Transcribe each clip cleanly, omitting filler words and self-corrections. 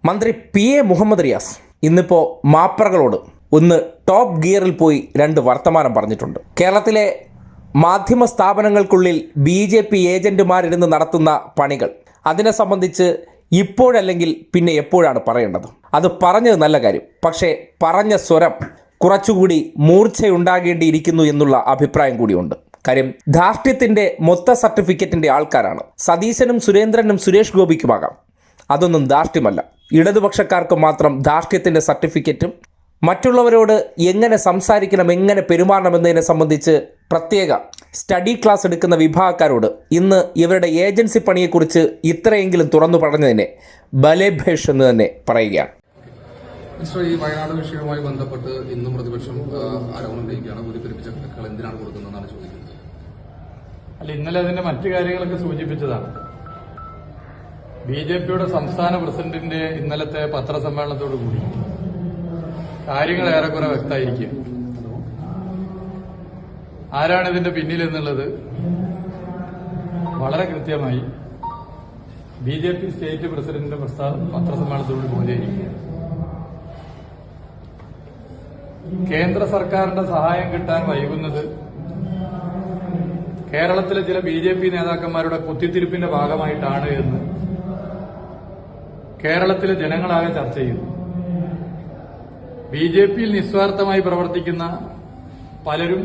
മന്ത്രി PA മുഹമ്മദ് റിയാസ് ഇന്നിപ്പോൾ മാപ്രകളോട് ഒന്ന് ടോപ്പ് ഗിയറിൽ പോയി രണ്ട് വർത്തമാനം പറഞ്ഞിട്ടുണ്ട്. കേരളത്തിലെ മാധ്യമ സ്ഥാപനങ്ങൾക്കുള്ളിൽ BJP ഏജന്റുമാരിരുന്ന് നടത്തുന്ന പണികൾ, അതിനെ സംബന്ധിച്ച് ഇപ്പോഴല്ലെങ്കിൽ പിന്നെ എപ്പോഴാണ് പറയേണ്ടത്? അത് പറഞ്ഞത് നല്ല കാര്യം, പക്ഷേ പറഞ്ഞ സ്വരം കുറച്ചുകൂടി മൂർച്ചയുണ്ടാകേണ്ടിയിരിക്കുന്നു എന്നുള്ള അഭിപ്രായം കൂടിയുണ്ട്. കാര്യം ധാർഷ്ട്യത്തിൻ്റെ മൊത്ത സർട്ടിഫിക്കറ്റിൻ്റെ ആൾക്കാരാണ്. സതീശനും സുരേന്ദ്രനും സുരേഷ് ഗോപിക്കുമാകാം, അതൊന്നും ധാർഷ്ട്യമല്ല. ഇടതുപക്ഷക്കാർക്ക് മാത്രം ധാർഷ്ട്യത്തിൻ്റെ സർട്ടിഫിക്കറ്റും മറ്റുള്ളവരോട് എങ്ങനെ സംസാരിക്കണം, എങ്ങനെ പെരുമാറണമെന്നതിനെ സംബന്ധിച്ച് പ്രത്യേക സ്റ്റഡി ക്ലാസ് എടുക്കുന്ന വിഭാഗക്കാരോട് ഇന്ന് ഇവരുടെ ഏജൻസി പണിയെക്കുറിച്ച് ഇത്രയെങ്കിലും തുറന്നു പറഞ്ഞതിനെ ബലേഭേഷ് എന്ന് തന്നെ പറയുകയാണ്. ഈ വയനാട് വിഷയവുമായി ബന്ധപ്പെട്ട് ഇന്നും പ്രതിപക്ഷം ആരോപണം ഉന്നയിക്കുകയാണ്. ഊതിപ്പെരുപ്പിച്ച കണക്കുകൾ എന്തിനാണ് കൊടുക്കുന്നതെന്നാണ് ചോദിക്കുന്നത്. അല്ല, ഇന്നലെ അതിന്റെ മറ്റു കാര്യങ്ങളൊക്കെ സൂചിപ്പിച്ചതാണ്. BJPയുടെ സംസ്ഥാന പ്രസിഡന്റിന്റെ ഇന്നലത്തെ പത്രസമ്മേളനത്തോടു കൂടി കാര്യങ്ങൾ ഏറെക്കുറെ വ്യക്തമായിരിക്കും. ആരാണ് ഇതിന്റെ പിന്നിൽ എന്നുള്ളത് വളരെ കൃത്യമായി BJP സ്റ്റേറ്റ് പ്രസിഡന്റിന്റെ പത്രസമ്മേളനത്തോട് ബോധ്യമായിരിക്കുകയാണ്. കേന്ദ്ര സർക്കാരിന്റെ സഹായം കിട്ടാൻ വൈകുന്നത് കേരളത്തിലെ ചില BJP നേതാക്കന്മാരുടെ കുത്തിത്തിരിപ്പിന്റെ ഭാഗമായിട്ടാണ് എന്ന് കേരളത്തിലെ ജനങ്ങളാകെ ചർച്ച ചെയ്തു. BJPയിൽ നിസ്വാർത്ഥമായി പ്രവർത്തിക്കുന്ന പലരും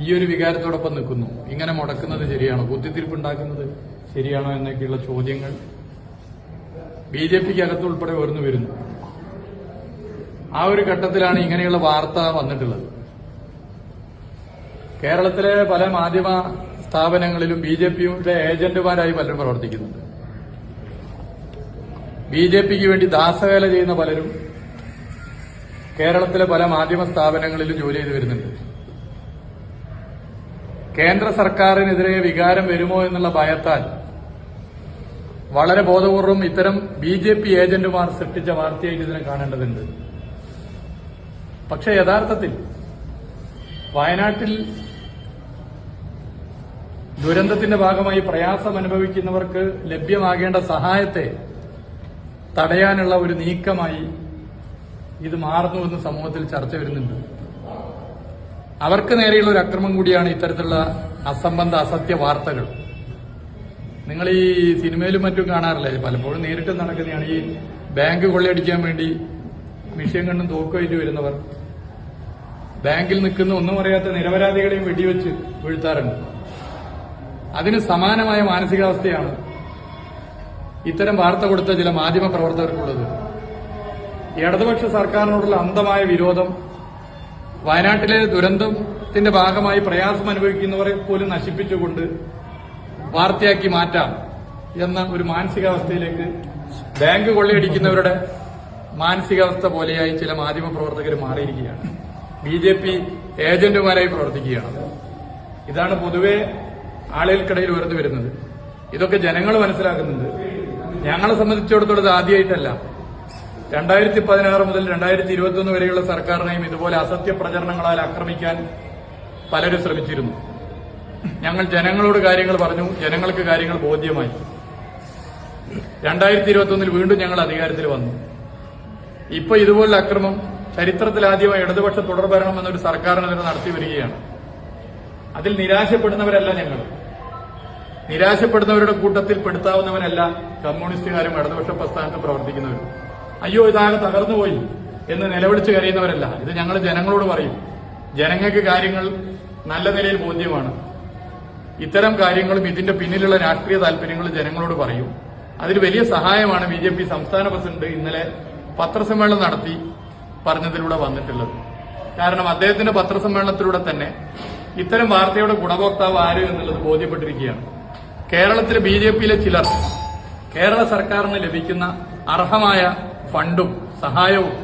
ഈ ഒരു വികാരത്തോടൊപ്പം നിൽക്കുന്നു. ഇങ്ങനെ മുടക്കുന്നത് ശരിയാണോ, കുത്തിത്തിരിപ്പുണ്ടാക്കുന്നത് ശരിയാണോ എന്നൊക്കെയുള്ള ചോദ്യങ്ങൾ BJPക്ക് അകത്തുൾപ്പെടെ ഉയർന്നു വരുന്നു. ആ ഒരു ഘട്ടത്തിലാണ് ഇങ്ങനെയുള്ള വാർത്ത വന്നിട്ടുള്ളത്. കേരളത്തിലെ പല മാധ്യമ സ്ഥാപനങ്ങളിലും BJPയുടെ ഏജന്റുമാരായി പലരും പ്രവർത്തിക്കുന്നുണ്ട്. BJPക്ക് വേണ്ടി ദാസവേല ചെയ്യുന്ന പലരും കേരളത്തിലെ പല മാധ്യമ സ്ഥാപനങ്ങളിലും ജോലി ചെയ്തു വരുന്നുണ്ട്. കേന്ദ്ര സർക്കാരിനെതിരെ വികാരം വരുമോ എന്നുള്ള ഭയത്താൽ വളരെ ബോധപൂർവം ഇത്തരം BJP ഏജന്റുമാർ സൃഷ്ടിച്ച വാർത്തയായിട്ട് ഇതിനെ കാണേണ്ടതുണ്ട്. പക്ഷേ യഥാർത്ഥത്തിൽ വയനാട്ടിൽ ദുരന്തത്തിന്റെ ഭാഗമായി പ്രയാസം അനുഭവിക്കുന്നവർക്ക് ലഭ്യമാകേണ്ട സഹായത്തെ തടയാനുള്ള ഒരു നീക്കമായി ഇത് മാറുന്നുവെന്ന് സമൂഹത്തിൽ ചർച്ച വരുന്നുണ്ട്. അവർക്ക് നേരെയുള്ള ഒരു അക്രമം കൂടിയാണ് ഇത്തരത്തിലുള്ള അസംബന്ധ അസത്യ വാർത്തകൾ. നിങ്ങൾ ഈ സിനിമയിലും മറ്റും കാണാറില്ലേ, പലപ്പോഴും നേരിട്ട് നടക്കുന്നതാണ്. ഈ ബാങ്ക് കൊള്ളയടിക്കാൻ വേണ്ടി മിഷ്യൻ കണ്ണും തോക്കുമായിട്ട് വരുന്നവർ ബാങ്കിൽ നിൽക്കുന്ന ഒന്നും അറിയാത്ത നിരപരാധികളെയും വെടിവെച്ച് വീഴ്ത്താറുണ്ട്. അതിന് സമാനമായ മാനസികാവസ്ഥയാണ് ഇത്തരം വാർത്ത കൊടുത്ത ചില മാധ്യമ പ്രവർത്തകർക്കുള്ളത്. ഇടതുപക്ഷ സർക്കാരിനോടുള്ള അന്ധമായ വിരോധം വയനാട്ടിലെ ദുരന്തത്തിന്റെ ഭാഗമായി പ്രയാസം അനുഭവിക്കുന്നവരെ പോലും നശിപ്പിച്ചുകൊണ്ട് വാർത്തയാക്കി മാറ്റാം എന്ന ഒരു മാനസികാവസ്ഥയിലേക്ക്, ബാങ്ക് കൊള്ളയടിക്കുന്നവരുടെ മാനസികാവസ്ഥ പോലെയായി ചില മാധ്യമ പ്രവർത്തകർ മാറിയിരിക്കുകയാണ്. BJP ഏജന്റുമാരായി പ്രവർത്തിക്കുകയാണ്. ഇതാണ് പൊതുവെ ആളുകൾക്കിടയിൽ ഉയർന്നു വരുന്നത്. ഇതൊക്കെ ജനങ്ങൾ മനസ്സിലാക്കുന്നുണ്ട്. ഞങ്ങളെ സംബന്ധിച്ചിടത്തോളം ഇത് ആദ്യമായിട്ടല്ല. 2016 മുതൽ 2021 വരെയുള്ള സർക്കാരിനെയും ഇതുപോലെ അസത്യ പ്രചരണങ്ങളാൽ ആക്രമിക്കാൻ പലരും ശ്രമിച്ചിരുന്നു. ഞങ്ങൾ ജനങ്ങളോട് കാര്യങ്ങൾ പറഞ്ഞു, ജനങ്ങൾക്ക് കാര്യങ്ങൾ ബോധ്യമായി. 2021 വീണ്ടും ഞങ്ങൾ അധികാരത്തിൽ വന്നു. ഇപ്പൊ ഇതുപോലുള്ള അക്രമം ചരിത്രത്തിലാദ്യമായി ഇടതുപക്ഷ തുടർഭരണം എന്നൊരു സർക്കാരിനെതിരെ നടത്തി വരികയാണ്. അതിൽ നിരാശപ്പെടുന്നവരല്ല ഞങ്ങൾ. നിരാശപ്പെടുന്നവരുടെ കൂട്ടത്തിൽ പെടുത്താവുന്നവനല്ല കമ്മ്യൂണിസ്റ്റുകാരും ഇടതുപക്ഷ പ്രസ്ഥാനത്ത് പ്രവർത്തിക്കുന്നവരും. അയ്യോ ഇതാകെ തകർന്നുപോയി എന്ന് നിലവിളിച്ച് കരയുന്നവരല്ല. ഇത് ഞങ്ങൾ ജനങ്ങളോട് പറയും. ജനങ്ങൾക്ക് കാര്യങ്ങൾ നല്ല നിലയിൽ ബോധ്യമാണ്. ഇത്തരം കാര്യങ്ങളും ഇതിന്റെ പിന്നിലുള്ള രാഷ്ട്രീയ താല്പര്യങ്ങളും ജനങ്ങളോട് പറയും. അതിൽ വലിയ സഹായമാണ് BJP സംസ്ഥാന പ്രസിഡന്റ് ഇന്നലെ പത്രസമ്മേളനം നടത്തി പറഞ്ഞതിലൂടെ വന്നിട്ടുള്ളത്. കാരണം അദ്ദേഹത്തിന്റെ പത്രസമ്മേളനത്തിലൂടെ തന്നെ ഇത്തരം വാർത്തയുടെ ഗുണഭോക്താവ് ആര് എന്നുള്ളത് ബോധ്യപ്പെട്ടിരിക്കുകയാണ്. കേരളത്തിലെ BJPയിലെ ചിലർ കേരള സർക്കാരിന് ലഭിക്കുന്ന അർഹമായ ഫണ്ടും സഹായവും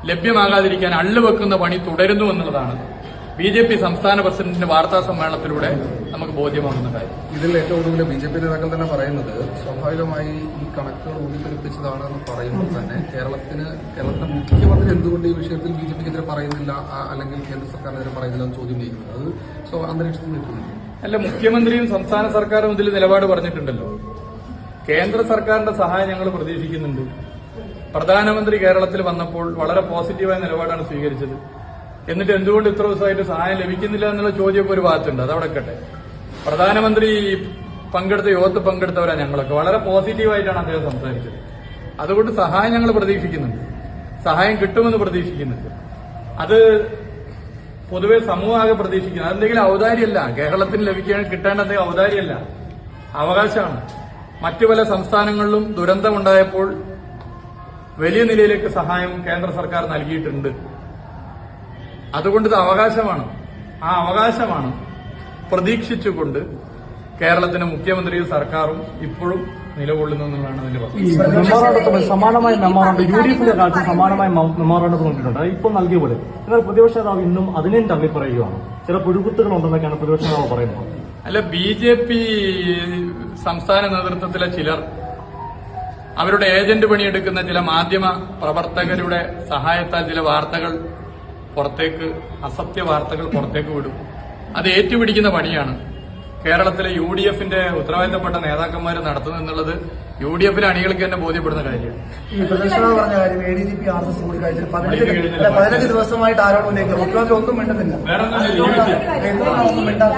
ലഭ്യമാകാതിരിക്കാൻ അള്ളുവെക്കുന്ന പണി തുടരുന്നു എന്നുള്ളതാണ് BJP സംസ്ഥാന പ്രസിഡന്റിന്റെ വാർത്താ സമ്മേളനത്തിലൂടെ നമുക്ക് ബോധ്യമാകുന്ന കാര്യം. ഇതിൽ ഏറ്റവും കൂടുതൽ BJP നേതാക്കൾ തന്നെ പറയുന്നത് സ്വാഭാവികമായി ഈ കണക്കുകൾ ഊതിപ്പെരുപ്പിച്ചതാണെന്ന് പറയുമ്പോൾ തന്നെ കേരളത്തിലെ മുഖ്യമന്ത്രി എന്തുകൊണ്ട് ഈ വിഷയത്തിൽ BJPക്കെതിരെ പറയുന്നില്ല, അല്ലെങ്കിൽ കേന്ദ്ര സർക്കാരിനെതിരെ പറയുന്നില്ല എന്ന് ചോദ്യം ചെയ്യുന്നത് അത് അന്തരീക്ഷത്തിൽ നിൽക്കുന്നുണ്ട്. അല്ല, മുഖ്യമന്ത്രിയും സംസ്ഥാന സർക്കാരും ഇതിൽ നിലപാട് പറഞ്ഞിട്ടുണ്ടല്ലോ. കേന്ദ്ര സർക്കാരിന്റെ സഹായം ഞങ്ങൾ പ്രതീക്ഷിക്കുന്നുണ്ട്. പ്രധാനമന്ത്രി കേരളത്തിൽ വന്നപ്പോൾ വളരെ പോസിറ്റീവായ നിലപാടാണ് സ്വീകരിച്ചത്. എന്നിട്ട് എന്തുകൊണ്ട് ഇത്ര ദിവസമായിട്ട് സഹായം ലഭിക്കുന്നില്ല എന്നുള്ള ചോദ്യമൊക്കെ ഒരു ഭാഗത്തുണ്ട്. അതവിടെ കട്ടെ. പ്രധാനമന്ത്രി യോഗത്തിൽ പങ്കെടുത്തവരാ ഞങ്ങളൊക്കെ. വളരെ പോസിറ്റീവായിട്ടാണ് അദ്ദേഹം സംസാരിച്ചത്. അതുകൊണ്ട് സഹായം ഞങ്ങൾ പ്രതീക്ഷിക്കുന്നുണ്ട്, സഹായം കിട്ടുമെന്ന് പ്രതീക്ഷിക്കുന്നുണ്ട്. അത് പൊതുവെ സമൂഹമാകെ പ്രതീക്ഷിക്കുന്നത്. അതെന്തെങ്കിലും ഔദാര്യമല്ല, കേരളത്തിന് കിട്ടേണ്ട എന്തെങ്കിലും ഔദാര്യമല്ല, അവകാശമാണ്. മറ്റു പല സംസ്ഥാനങ്ങളിലും ദുരന്തമുണ്ടായപ്പോൾ വലിയ നിലയിലേക്ക് സഹായം കേന്ദ്ര സർക്കാർ നൽകിയിട്ടുണ്ട്. അതുകൊണ്ട് ഇത് അവകാശമാണ്. ആ അവകാശമാണ് പ്രതീക്ഷിച്ചുകൊണ്ട് കേരളത്തിന്റെ മുഖ്യമന്ത്രിയും സർക്കാരും ഇപ്പോഴും നിലകൊള്ളുന്നതാണ് അതിന്റെ മെമ്മോറാണ്ടത്തിൽ സമാനമായ മെമ്മോറാണ്ടം UDF-ന്റെ കാലത്ത് സമാനമായ മെമ്മോറാണ്ടം നോക്കിയിട്ടുണ്ട്. ഇപ്പോൾ നൽകിയ പോലെ. എന്നാൽ പ്രതിപക്ഷ നേതാവ് ഇന്നും അതിനെയും തള്ളി പറയുകയാണ്. ചില പുഴുകുത്തുകൾ ഉണ്ടെന്നൊക്കെയാണ് പ്രതിപക്ഷ നേതാവ് പറയുന്നത്. അല്ല, BJP സംസ്ഥാന നേതൃത്വത്തിലെ ചിലർ അവരുടെ ഏജന്റ് പണിയെടുക്കുന്ന ചില മാധ്യമ പ്രവർത്തകരുടെ സഹായത്താൽ ചില വാർത്തകൾ പുറത്തേക്ക്, അസത്യ വാർത്തകൾ പുറത്തേക്ക് വിടും. അത് ഏറ്റുപിടിക്കുന്ന പണിയാണ് കേരളത്തിലെ UDF-ന്റെ ഉത്തരവാദിത്തപ്പെട്ട നേതാക്കന്മാർ നടത്തുന്നത് എന്നുള്ളത് UDF-ലെ അണികൾക്ക് തന്നെ ബോധ്യപ്പെടുന്ന കാര്യമാണ്. ഈ പ്രതിപക്ഷ പറഞ്ഞ കാര്യം ADGP RSS കൂടിക്കാഴ്ച 15 ദിവസമായിട്ട് ആരോടും ഉന്നയിക്കുക. മുഖ്യമന്ത്രി ഒന്നും മിണ്ടുന്നില്ല. ഒന്നും മിണ്ടാത്ത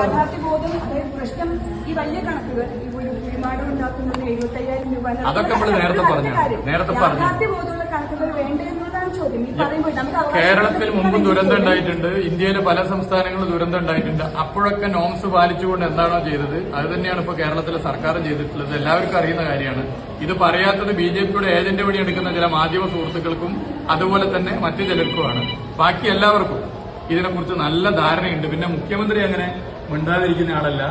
അതൊക്കെ നമ്മൾ നേരത്തെ പറഞ്ഞു. കേരളത്തിൽ മുമ്പും ദുരന്തം ഉണ്ടായിട്ടുണ്ട്, ഇന്ത്യയിലെ പല സംസ്ഥാനങ്ങളും ദുരന്തം ഉണ്ടായിട്ടുണ്ട്. അപ്പോഴൊക്കെ നോംസ് പാലിച്ചുകൊണ്ട് എന്താണോ ചെയ്തത് അത് തന്നെയാണ് ഇപ്പോൾ കേരളത്തിലെ സർക്കാർ ചെയ്തിട്ടുള്ളത്. എല്ലാവർക്കും അറിയുന്ന കാര്യമാണ്. ഇത് പറയാത്തത് BJP-യുടെ ഏജന്റ് പണി എടുക്കുന്ന ചില മാധ്യമ സുഹൃത്തുക്കൾക്കും അതുപോലെ തന്നെ മറ്റു ചിലർക്കുമാണ്. ബാക്കി എല്ലാവർക്കും ഇതിനെക്കുറിച്ച് നല്ല ധാരണയുണ്ട്. പിന്നെ മുഖ്യമന്ത്രി അങ്ങനെ മിണ്ടാതിരിക്കുന്ന ആളല്ല.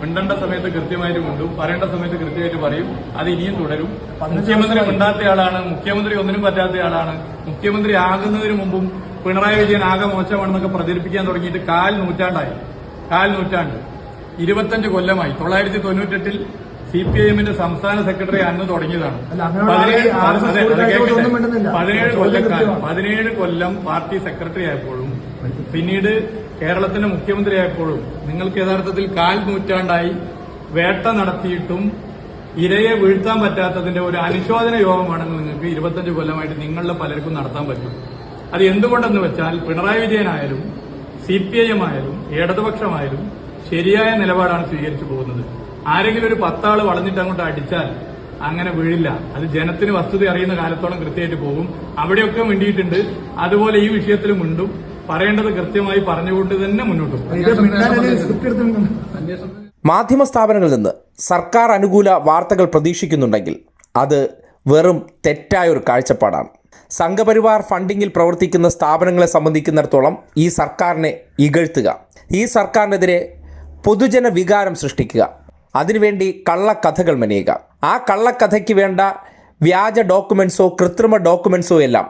മിണ്ടേണ്ട സമയത്ത് കൃത്യമായിട്ട് മിണ്ടും, പറയേണ്ട സമയത്ത് കൃത്യമായിട്ട് പറയും. അത് ഇനിയും തുടരും. മുഖ്യമന്ത്രി മിണ്ടാത്തയാളാണ്, മുഖ്യമന്ത്രി ഒന്നിനും പറ്റാത്തയാളാണ്. മുഖ്യമന്ത്രി ആകുന്നതിന് മുമ്പും പിണറായി വിജയൻ ആകെ മോശമാണെന്നൊക്കെ പ്രചരിപ്പിക്കാൻ തുടങ്ങിയിട്ട് 1/4 നൂറ്റാണ്ടായി. 1/4 നൂറ്റാണ്ട്, 25 കൊല്ലമായി. 1998-ൽ CPIM-ന്റെ സംസ്ഥാന സെക്രട്ടറി അന്ന് തുടങ്ങിയതാണ്. 17 കൊല്ലം പാർട്ടി സെക്രട്ടറി ആയപ്പോഴും പിന്നീട് കേരളത്തിന്റെ മുഖ്യമന്ത്രിയായപ്പോഴും നിങ്ങൾക്ക് യഥാർത്ഥത്തിൽ 1/4 നൂറ്റാണ്ടായി വേട്ട നടത്തിയിട്ടും ഇരയെ വീഴ്ത്താൻ പറ്റാത്തതിന്റെ ഒരു അനുശോചന യോഗമാണെന്ന് നിങ്ങൾക്ക് 25 കൊല്ലമായിട്ട് നിങ്ങളുടെ പലർക്കും നടത്താൻ പറ്റും. അത് എന്തുകൊണ്ടെന്ന് വെച്ചാൽ പിണറായി വിജയനായാലും CPIM ആയാലും ഇടതുപക്ഷമായാലും ശരിയായ നിലപാടാണ് സ്വീകരിച്ചു പോകുന്നത്. ആരെങ്കിലും ഒരു 10 ആള് വളഞ്ഞിട്ട് അങ്ങോട്ട് അടിച്ചാൽ അങ്ങനെ വീഴില്ല. അത് ജനത്തിന് വസ്തുത അറിയുന്ന കാലത്തോളം കൃത്യമായിട്ട് പോകും. അവിടെയൊക്കെ മിണ്ടിയിട്ടുണ്ട്. അതുപോലെ ഈ വിഷയത്തിലും മിണ്ടും. പറയേണ്ടത് കൃത്യമായി പറഞ്ഞുകൊണ്ട് തന്നെ മുന്നോട്ട് പോകും. മാധ്യമ സ്ഥാപനങ്ങളിൽ നിന്ന് സർക്കാർ അനുകൂല വാർത്തകൾ പ്രതീക്ഷിക്കുന്നുണ്ടെങ്കിൽ അത് വെറും തെറ്റായൊരു കാഴ്ചപ്പാടാണ്. സംഘപരിവാർ ഫണ്ടിങ്ങിൽ പ്രവർത്തിക്കുന്ന സ്ഥാപനങ്ങളെ സംബന്ധിക്കുന്നിടത്തോളം ഈ സർക്കാരിനെ ഇകഴ്ത്തുക, ഈ സർക്കാരിനെതിരെ പൊതുജന വികാരം സൃഷ്ടിക്കുക, അതിനുവേണ്ടി കള്ളക്കഥകൾ മെനയുക, ആ കള്ളക്കഥയ്ക്ക് വേണ്ട വ്യാജ ഡോക്യുമെൻസോ കൃത്രിമ ഡോക്യുമെൻസോ എല്ലാം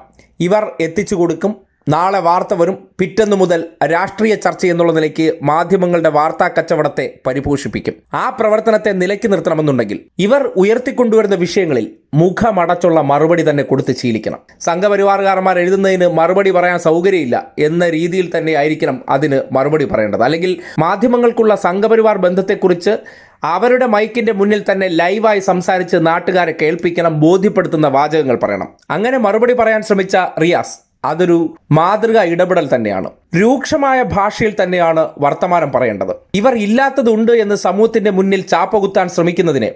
ഇവർ എത്തിച്ചു കൊടുക്കും. നാളെ വാർത്ത വരും. പിറ്റേന്ന് മുതൽ രാഷ്ട്രീയ ചർച്ച എന്നുള്ള നിലയ്ക്ക് മാധ്യമങ്ങളുടെ വാർത്താ കച്ചവടത്തെ പരിപോഷിപ്പിക്കും. ആ പ്രവർത്തനത്തെ നിലയ്ക്ക് നിർത്തണമെന്നുണ്ടെങ്കിൽ ഇവർ ഉയർത്തിക്കൊണ്ടുവരുന്ന വിഷയങ്ങളിൽ മുഖമടച്ചുള്ള മറുപടി തന്നെ കൊടുത്ത് ശീലിക്കണം. സംഘപരിവാറുകാരന്മാർ എഴുതുന്നതിന് മറുപടി പറയാൻ സൗകര്യമില്ല എന്ന രീതിയിൽ തന്നെ ആയിരിക്കണം അതിന് മറുപടി പറയേണ്ടത്. അല്ലെങ്കിൽ മാധ്യമങ്ങൾക്കുള്ള സംഘപരിവാർ ബന്ധത്തെക്കുറിച്ച് അവരുടെ മൈക്കിന്റെ മുന്നിൽ തന്നെ ലൈവായി സംസാരിച്ച് നാട്ടുകാരെ കേൾപ്പിക്കണം, ബോധ്യപ്പെടുത്തുന്ന വാചകങ്ങൾ പറയണം. അങ്ങനെ മറുപടി പറയാൻ ശ്രമിച്ച റിയാസ് അതൊരു മാതൃകാ ഇടപെടൽ തന്നെയാണ്. രൂക്ഷമായ ഭാഷയിൽ തന്നെയാണ് വർത്തമാനം പറയേണ്ടത്. ഇവർ ഇല്ലാത്തതുണ്ട് എന്ന് സമൂഹത്തിന്റെ മുന്നിൽ ചാപ്പകുത്താൻ ശ്രമിക്കുന്നതിനെ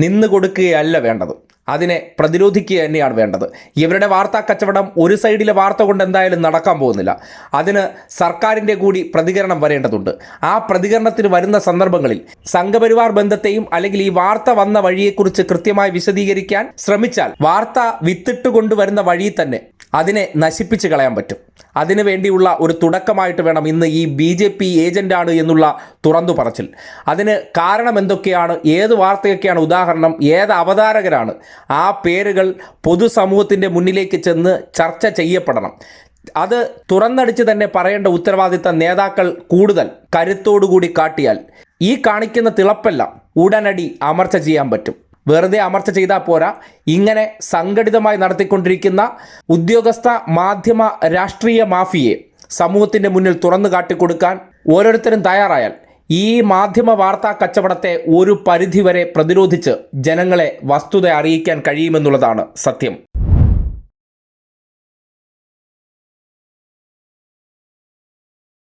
നിന്ന് കൊടുക്കുകയല്ല വേണ്ടത്, അതിനെ പ്രതിരോധിക്കുക തന്നെയാണ് വേണ്ടത്. ഇവരുടെ വാർത്താ കച്ചവടം ഒരു സൈഡിലെ വാർത്ത കൊണ്ട് എന്തായാലും നടക്കാൻ പോകുന്നില്ല. അതിന് സർക്കാരിൻ്റെ കൂടി പ്രതികരണം വരേണ്ടതുണ്ട്. ആ പ്രതികരണത്തിന് വരുന്ന സന്ദർഭങ്ങളിൽ സംഘപരിവാർ ബന്ധത്തെയും അല്ലെങ്കിൽ ഈ വാർത്ത വന്ന വഴിയെക്കുറിച്ച് കൃത്യമായി വിശദീകരിക്കാൻ ശ്രമിച്ചാൽ വാർത്ത വിത്തിട്ട് കൊണ്ടുവരുന്ന വഴി തന്നെ അതിനെ നശിപ്പിച്ച് കളയാൻ പറ്റും. അതിനു വേണ്ടിയുള്ള ഒരു തുടക്കമായിട്ട് വേണം ഇന്ന് ഈ BJP ഏജന്റാണ് എന്നുള്ള തുറന്നു പറച്ചിൽ. അതിന് കാരണം എന്തൊക്കെയാണ്, ഏത് വാർത്തയൊക്കെയാണ് ഉദാഹരണം, ഏത് അവതാരകരാണ്, ആ പേരുകൾ പൊതുസമൂഹത്തിൻ്റെ മുന്നിലേക്ക് ചെന്ന് ചർച്ച ചെയ്യപ്പെടണം. അത് തുറന്നടിച്ച് തന്നെ പറയേണ്ട ഉത്തരവാദിത്തം നേതാക്കൾ കൂടുതൽ കരുത്തോടുകൂടി കാട്ടിയാൽ ഈ കാണിക്കുന്ന തിളപ്പെല്ലാം ഉടനടി അമർച്ച ചെയ്യാൻ പറ്റും. വെറുതെ അമർച്ച ചെയ്താൽ പോരാ, ഇങ്ങനെ സംഘടിതമായി നടത്തിക്കൊണ്ടിരിക്കുന്ന ഉദ്യോഗസ്ഥ മാധ്യമ രാഷ്ട്രീയ മാഫിയെ സമൂഹത്തിൻ്റെ മുന്നിൽ തുറന്നു കാട്ടിക്കൊടുക്കാൻ ഓരോരുത്തരും തയ്യാറായാൽ ഈ മാധ്യമ വാർത്താ കച്ചവടത്തെ ഒരു പരിധിവരെ പ്രതിരോധിച്ച് ജനങ്ങളെ വസ്തുത അറിയിക്കാൻ കഴിയുമെന്നുള്ളതാണ് സത്യം.